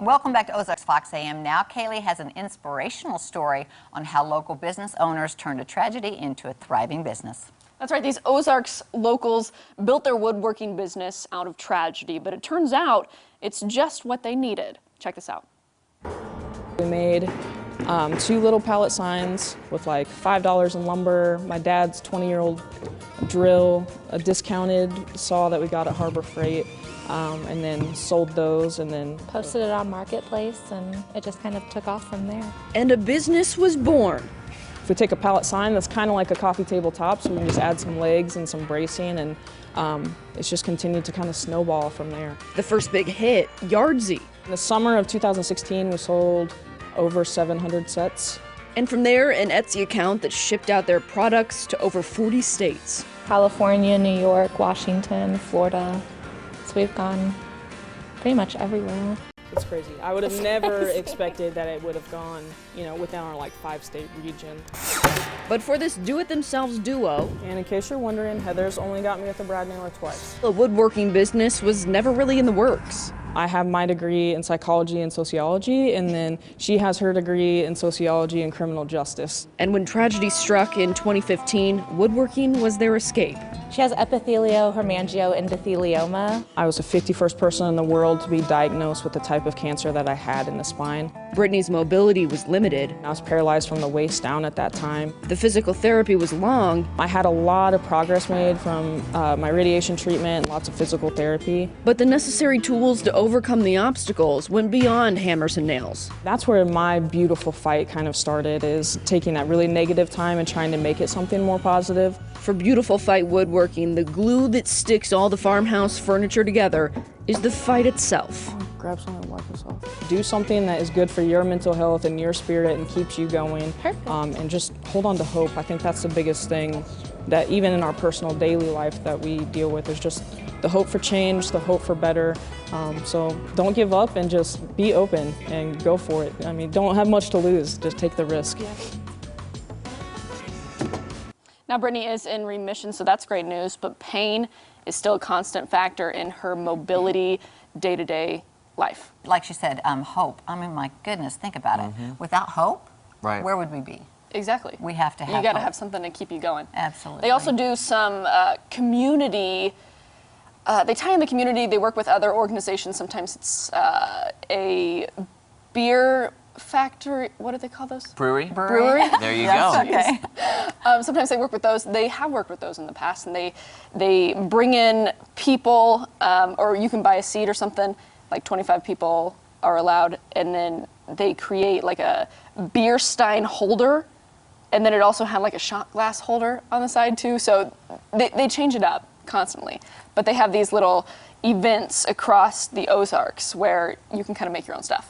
Welcome back to Ozarks Fox AM. Now, Kaylee has an inspirational story on how local business owners turned a tragedy into a thriving business. That's right. These Ozarks locals built their woodworking business out of tragedy, but it turns out it's just what they needed. Check this out. We made 2 little pallet signs with like $5 in lumber, my dad's 20-year-old drill, a discounted saw that we got at Harbor Freight, and then sold those and then posted it on Marketplace, and it just kind of took off from there. And a business was born. If we take a pallet sign that's kind of like a coffee table top, so we can just add some legs and some bracing, and it's just continued to kind of snowball from there. The first big hit, Yardsy. In the summer of 2016, we sold over 700 sets. And from there, an Etsy account that shipped out their products to over 40 states. California, New York, Washington, Florida. So we've gone pretty much everywhere. It's crazy. I would have never expected that it would have gone, within our like 5-state region. But for this do-it-themselves duo, and in case you're wondering, Heather's only got me with a brad nailer twice. The woodworking business was never really in the works. I have my degree in psychology and sociology, and then she has her degree in sociology and criminal justice. And when tragedy struck in 2015, woodworking was their escape. She has epitheliohermangioendothelioma. I was the 51st person in the world to be diagnosed with the type of cancer that I had in the spine. Brittany's mobility was limited. I was paralyzed from the waist down at that time. The physical therapy was long. I had a lot of progress made from my radiation treatment, lots of physical therapy. But the necessary tools to overcome the obstacles went beyond hammers and nails. That's where my beautiful fight kind of started, is taking that really negative time and trying to make it something more positive. For Beautiful Fight Woodworking, the glue that sticks all the farmhouse furniture together is the fight itself. Grab something and wipe this off. Do something that is good for your mental health and your spirit and keeps you going. Perfect. And just hold on to hope. I think that's the biggest thing that even in our personal daily life that we deal with is just the hope for change, the hope for better. So don't give up and just be open and go for it. I mean, don't have much to lose, just take the risk. Yeah. Now, Brittany is in remission, so that's great news, but pain is still a constant factor in her mobility day-to-day life. Like she said, hope. I mean, my goodness, think about it. Without hope, where would we be? Exactly. We have to have You got to hope. have something to keep you going. Absolutely. They also do some community, they tie in the community, they work with other organizations. Sometimes it's a beer factory, what do they call those? Brewery. Brewery? There you Yes, go. okay. Sometimes they work with those. They have worked with those in the past, and they bring in people, or you can buy a seat or something, like 25 people are allowed, and then they create like a beer stein holder, and then it also had like a shot glass holder on the side too, so they change it up constantly. But they have these little events across the Ozarks where you can kind of make your own stuff.